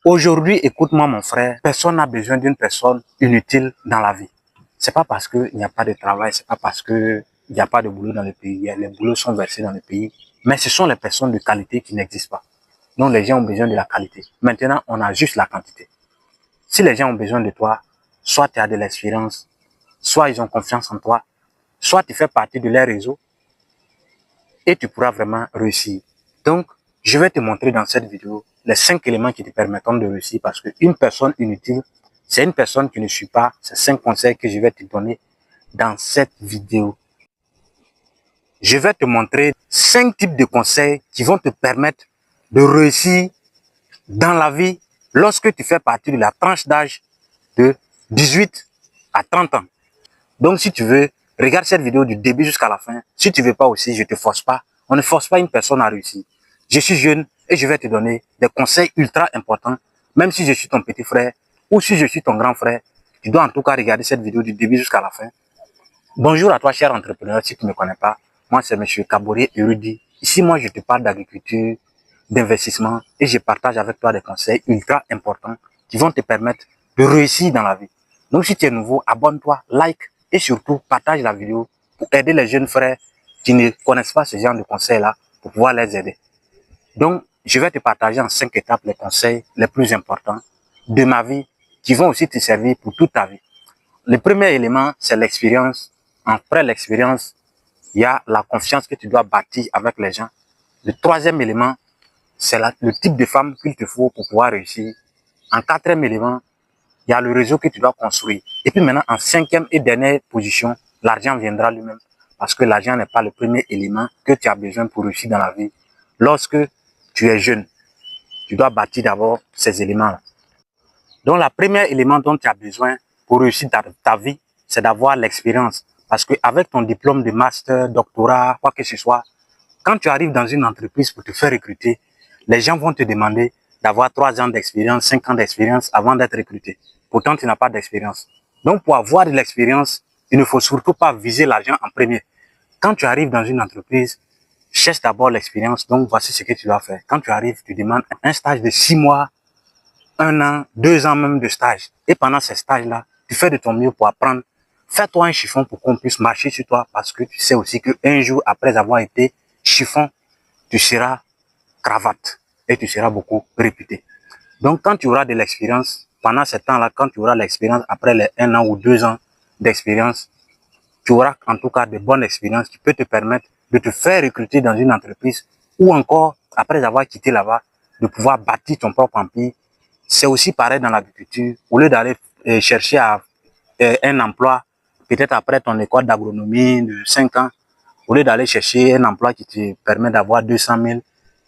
Aujourd'hui, écoute-moi mon frère, personne n'a besoin d'une personne inutile dans la vie. C'est pas parce qu'il n'y a pas de travail, c'est pas parce qu'il n'y a pas de boulot dans le pays, les boulots sont versés dans le pays, mais ce sont les personnes de qualité qui n'existent pas. Donc les gens ont besoin de la qualité. Maintenant, on a juste la quantité. Si les gens ont besoin de toi, soit tu as de l'expérience, soit ils ont confiance en toi, soit tu fais partie de leur réseau et tu pourras vraiment réussir. Donc, je vais te montrer dans cette vidéo les 5 éléments qui te permettront de réussir parce qu'une personne inutile, c'est une personne qui ne suit pas ces 5 conseils que je vais te donner dans cette vidéo. Je vais te montrer 5 types de conseils qui vont te permettre de réussir dans la vie lorsque tu fais partie de la tranche d'âge de 18 à 30 ans. Donc, si tu veux, regarde cette vidéo du début jusqu'à la fin. Si tu veux pas aussi, je te force pas. On ne force pas une personne à réussir. Je suis jeune et je vais te donner des conseils ultra importants. Même si je suis ton petit frère ou si je suis ton grand frère, tu dois en tout cas regarder cette vidéo du début jusqu'à la fin. Bonjour à toi, cher entrepreneur, si tu ne me connais pas. Moi, c'est Monsieur Kabore Erudi. Ici, moi, je te parle d'agriculture, d'investissement et je partage avec toi des conseils ultra importants qui vont te permettre de réussir dans la vie. Donc, si tu es nouveau, abonne-toi, like et surtout partage la vidéo pour aider les jeunes frères qui ne connaissent pas ce genre de conseils-là pour pouvoir les aider. Donc, je vais te partager en 5 étapes les conseils les plus importants de ma vie qui vont aussi te servir pour toute ta vie. Le premier élément, c'est l'expérience. Après l'expérience, il y a la confiance que tu dois bâtir avec les gens. Le troisième élément, c'est le type de femme qu'il te faut pour pouvoir réussir. En quatrième élément, il y a le réseau que tu dois construire. Et puis maintenant, en cinquième et dernière position, l'argent viendra lui-même. Parce que l'argent n'est pas le premier élément que tu as besoin pour réussir dans la vie. Lorsque tu es jeune, tu dois bâtir d'abord ces éléments-là. Donc, le premier élément dont tu as besoin pour réussir ta vie, c'est d'avoir l'expérience. Parce qu'avec ton diplôme de master, doctorat, quoi que ce soit, quand tu arrives dans une entreprise pour te faire recruter, les gens vont te demander d'avoir 3 ans d'expérience, 5 ans d'expérience avant d'être recruté. Pourtant, tu n'as pas d'expérience. Donc, pour avoir de l'expérience, il ne faut surtout pas viser l'argent en premier. Quand tu arrives dans une entreprise, cherche d'abord l'expérience. Donc, voici ce que tu dois faire. Quand tu arrives, tu demandes un stage de 6 mois, 1 an, 2 ans même de stage. Et pendant ces stages-là, tu fais de ton mieux pour apprendre. Fais-toi un chiffon pour qu'on puisse marcher sur toi parce que tu sais aussi qu'un jour après avoir été chiffon, tu seras cravate et tu seras beaucoup réputé. Donc, quand tu auras de l'expérience, pendant ce temps-là, quand tu auras l'expérience, après les 1 an ou 2 ans d'expérience, tu auras en tout cas de bonnes expériences qui peuvent te permettre de te faire recruter dans une entreprise ou encore, après avoir quitté là-bas, de pouvoir bâtir ton propre empire. C'est aussi pareil dans l'agriculture. Au lieu d'aller chercher un emploi, peut-être après ton école d'agronomie de 5 ans, au lieu d'aller chercher un emploi qui te permet d'avoir 200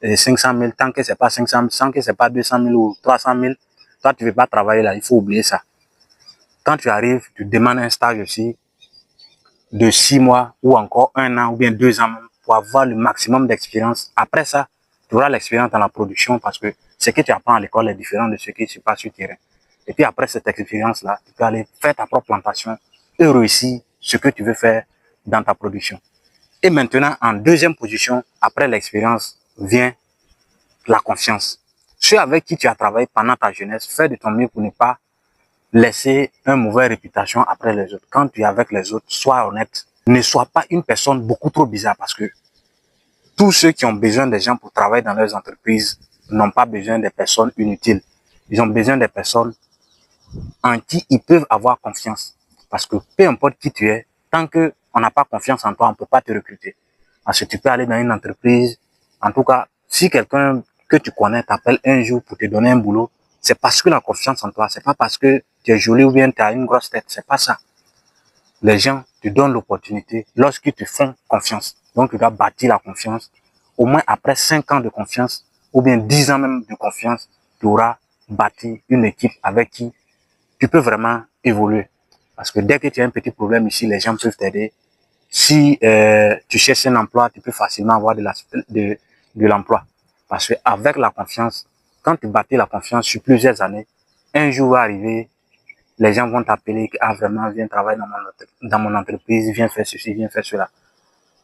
000, 500 000, tant que c'est pas 500 000, tant que c'est pas 200 000 ou 300 000, toi, tu ne veux pas travailler là, il faut oublier ça. Quand tu arrives, tu demandes un stage aussi de 6 mois ou encore 1 an ou bien 2 ans même pour avoir le maximum d'expérience. Après ça, tu auras l'expérience dans la production parce que ce que tu apprends à l'école est différent de ce que tu passes sur le terrain. Et puis après cette expérience-là, tu peux aller faire ta propre plantation et réussir ce que tu veux faire dans ta production. Et maintenant, en deuxième position, après l'expérience, vient la confiance. Ceux avec qui tu as travaillé pendant ta jeunesse, fais de ton mieux pour ne pas laisser une mauvaise réputation après les autres. Quand tu es avec les autres, sois honnête. Ne sois pas une personne beaucoup trop bizarre parce que tous ceux qui ont besoin des gens pour travailler dans leurs entreprises n'ont pas besoin des personnes inutiles. Ils ont besoin des personnes en qui ils peuvent avoir confiance. Parce que peu importe qui tu es, tant qu'on n'a pas confiance en toi, on ne peut pas te recruter. Parce que tu peux aller dans une entreprise, en tout cas, si quelqu'un que tu connais t'appelle un jour pour te donner un boulot, c'est parce qu'il a confiance en toi. C'est pas parce que tu es joli ou bien tu as une grosse tête. C'est pas ça. Les gens te donnent l'opportunité lorsqu'ils te font confiance. Donc, tu dois bâtir la confiance. Au moins après 5 ans de confiance, ou bien 10 ans même de confiance, tu auras bâti une équipe avec qui tu peux vraiment évoluer. Parce que dès que tu as un petit problème ici, les gens peuvent t'aider. Si tu cherches un emploi, tu peux facilement avoir de l'emploi. Parce qu'avec la confiance, quand tu bâtis la confiance sur plusieurs années, un jour va arriver, les gens vont t'appeler, ah vraiment, viens travailler dans mon entreprise, viens faire ceci, viens faire cela.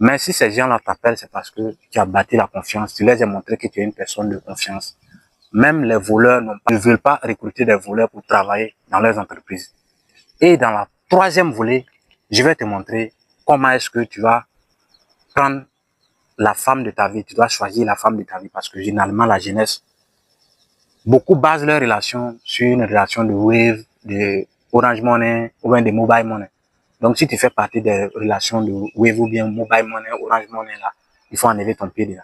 Mais si ces gens-là t'appellent, c'est parce que tu as bâti la confiance, tu les as montré que tu es une personne de confiance. Même les voleurs ne veulent pas recruter des voleurs pour travailler dans leurs entreprises. Et dans la troisième volet, je vais te montrer comment est-ce que tu vas prendre la femme de ta vie. Tu dois choisir la femme de ta vie parce que généralement, la jeunesse, beaucoup basent leur relation sur une relation de Wave, de Orange Money ou bien de Mobile Money. Donc, si tu fais partie des relations de Wave ou bien Mobile Money, Orange Money, là, il faut enlever ton pied là.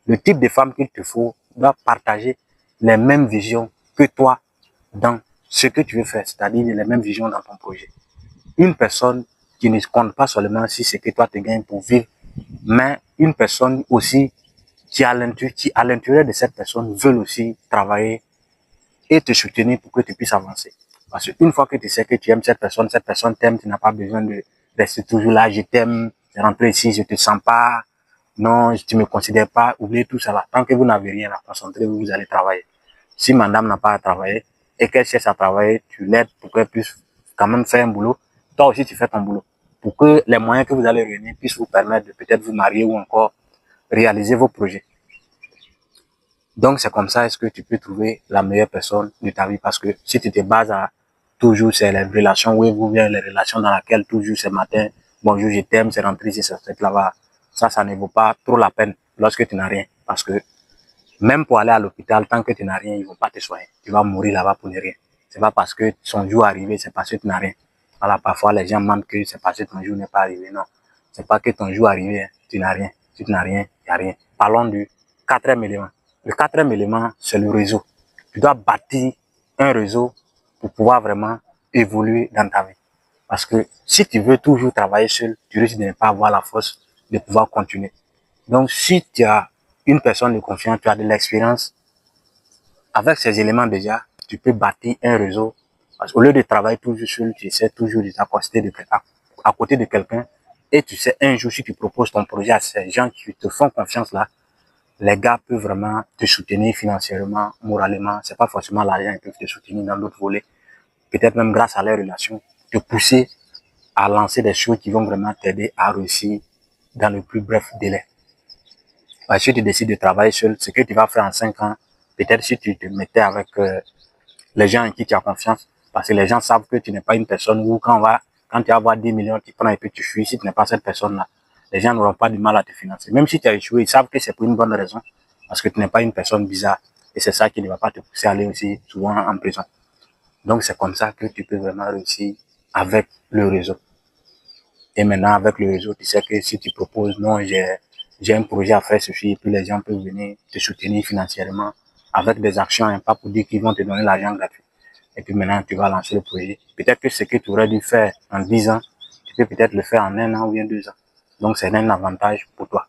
Le type de femme qu'il te faut doit partager les mêmes visions que toi dans ce que tu veux faire, c'est-à-dire les mêmes visions dans ton projet. Une personne qui ne compte pas seulement si c'est que toi te gagnes pour vivre, mais une personne aussi qui à l'intérieur de cette personne veut aussi travailler et te soutenir pour que tu puisses avancer. Parce qu'une fois que tu sais que tu aimes cette personne t'aime, tu n'as pas besoin de rester toujours là, je t'aime, je rentre ici, je te sens pas, non, tu me considères pas, oubliez tout ça là. Tant que vous n'avez rien à concentrer, vous allez travailler. Si madame n'a pas à travailler et qu'elle cherche à travailler, tu l'aides pour qu'elle puisse quand même faire un boulot. Toi aussi, tu fais ton boulot. Pour que les moyens que vous allez réunir puissent vous permettre de peut-être vous marier ou encore réaliser vos projets. Donc, c'est comme ça est-ce que tu peux trouver la meilleure personne de ta vie. Parce que si tu te bases à toujours, c'est les relations web ou bien les relations dans lesquelles toujours c'est matin, bonjour, je t'aime, c'est rentré ici, c'est là-bas. Ça ne vaut pas trop la peine lorsque tu n'as rien. Parce que même pour aller à l'hôpital, tant que tu n'as rien, ils vont pas te soigner. Tu vas mourir là-bas pour ne rien. C'est pas parce que son jour est arrivé, c'est parce que tu n'as rien. Voilà, parfois les gens mentent que c'est parce que ton jour n'est pas arrivé. Non, c'est pas que ton jour est arrivé, hein. Tu n'as rien. Si tu n'as rien, il n'y a rien. Parlons du quatrième élément. Le quatrième élément, c'est le réseau. Tu dois bâtir un réseau pour pouvoir vraiment évoluer dans ta vie. Parce que si tu veux toujours travailler seul, tu risques de ne pas avoir la force de pouvoir continuer. Donc, si tu as une personne de confiance, tu as de l'expérience, avec ces éléments déjà, tu peux bâtir un réseau. Parce qu'au lieu de travailler toujours seul, tu essaies toujours de t'accoster à côté de quelqu'un. Et tu sais, un jour, si tu proposes ton projet à ces gens qui te font confiance là, les gars peuvent vraiment te soutenir financièrement, moralement. C'est pas forcément l'argent, ils peuvent te soutenir dans d'autres volets. Peut-être même grâce à leurs relations, te pousser à lancer des choses qui vont vraiment t'aider à réussir dans le plus bref délai. Si tu décides de travailler seul, ce que tu vas faire en 5 ans, peut-être si tu te mettais avec les gens en qui tu as confiance, parce que les gens savent que tu n'es pas une personne où quand tu vas avoir 10 millions, tu prends et puis tu fuis, si tu n'es pas cette personne-là, les gens n'auront pas du mal à te financer. Même si tu as échoué, ils savent que c'est pour une bonne raison, parce que tu n'es pas une personne bizarre. Et c'est ça qui ne va pas te pousser à aller aussi souvent en prison. Donc c'est comme ça que tu peux vraiment réussir avec le réseau. Et maintenant, avec le réseau, tu sais que si tu proposes, non, j'ai un projet à faire ceci, et puis les gens peuvent venir te soutenir financièrement avec des actions, hein, pas pour dire qu'ils vont te donner l'argent gratuit. Et puis maintenant, tu vas lancer le projet. Peut-être que ce que tu aurais dû faire en 10 ans, tu peux peut-être le faire en 1 an ou bien 2 ans. Donc, c'est un avantage pour toi.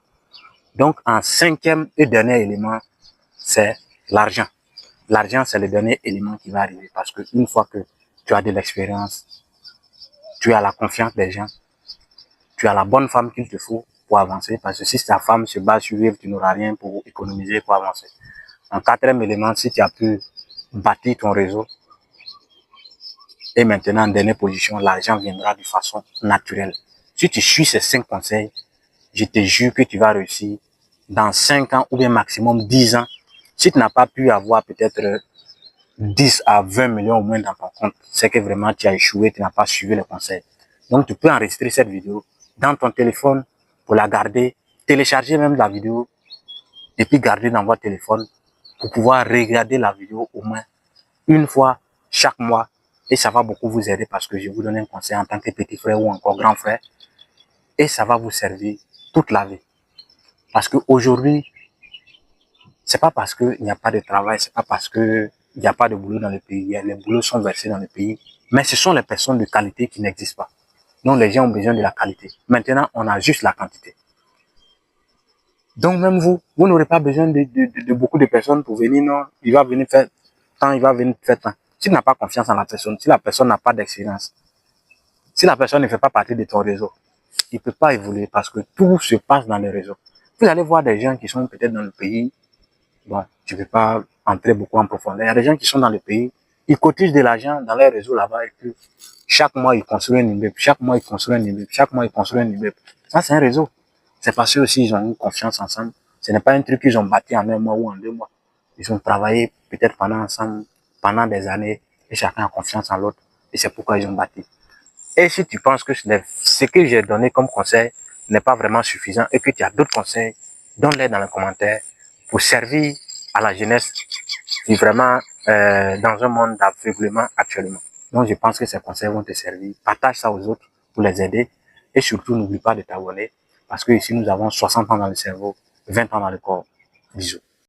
Donc, en cinquième et dernier élément, c'est l'argent. L'argent, c'est le dernier élément qui va arriver parce que une fois que tu as de l'expérience, tu as la confiance des gens, tu as la bonne femme qu'il te faut pour avancer. Parce que si ta femme se base sur vivre, tu n'auras rien pour économiser, pour avancer. En quatrième élément, si tu as pu bâtir ton réseau, et maintenant, en dernière position, l'argent viendra de façon naturelle. Si tu suis ces 5 conseils, je te jure que tu vas réussir dans 5 ans ou bien maximum 10 ans. Si tu n'as pas pu avoir peut-être 10 à 20 millions au moins dans ton compte, c'est que vraiment tu as échoué, tu n'as pas suivi les conseils. Donc, tu peux enregistrer cette vidéo dans ton téléphone pour la garder, télécharger même la vidéo et puis garder dans votre téléphone pour pouvoir regarder la vidéo au moins une fois chaque mois. Et ça va beaucoup vous aider parce que je vous donne un conseil en tant que petit frère ou encore grand frère. Et ça va vous servir toute la vie. Parce qu'aujourd'hui, c'est pas parce qu'il n'y a pas de travail, c'est pas parce qu'il n'y a pas de boulot dans le pays. Les boulots sont versés dans le pays. Mais ce sont les personnes de qualité qui n'existent pas. Donc les gens ont besoin de la qualité. Maintenant, on a juste la quantité. Donc même vous n'aurez pas besoin de beaucoup de personnes pour venir, non, il va venir faire tant, il va venir faire tant. Si tu n'as pas confiance en la personne, si la personne n'a pas d'expérience, si la personne ne fait pas partie de ton réseau, il ne peut pas évoluer parce que tout se passe dans les réseaux. Vous allez voir des gens qui sont peut-être dans le pays, bon, je ne vais pas entrer beaucoup en profondeur. Il y a des gens qui sont dans le pays, ils cotisent de l'argent dans les réseaux là-bas et puis chaque mois ils construisent un immeuble, chaque mois ils construisent un immeuble, chaque mois ils construisent un immeuble. Ça, c'est un réseau. C'est parce que aussi ils ont une confiance ensemble. Ce n'est pas un truc qu'ils ont bâti en 1 mois ou en 2 mois. Ils ont travaillé peut-être pendant ensemble, pendant des années, et chacun a confiance en l'autre. Et c'est pourquoi ils ont bâti. Et si tu penses que ce que j'ai donné comme conseil n'est pas vraiment suffisant et que tu as d'autres conseils, donne-les dans les commentaires pour servir à la jeunesse qui est vraiment dans un monde d'aveuglement actuellement. Donc je pense que ces conseils vont te servir. Partage ça aux autres pour les aider. Et surtout, n'oublie pas de t'abonner parce que ici, nous avons 60 ans dans le cerveau, 20 ans dans le corps. Bisous.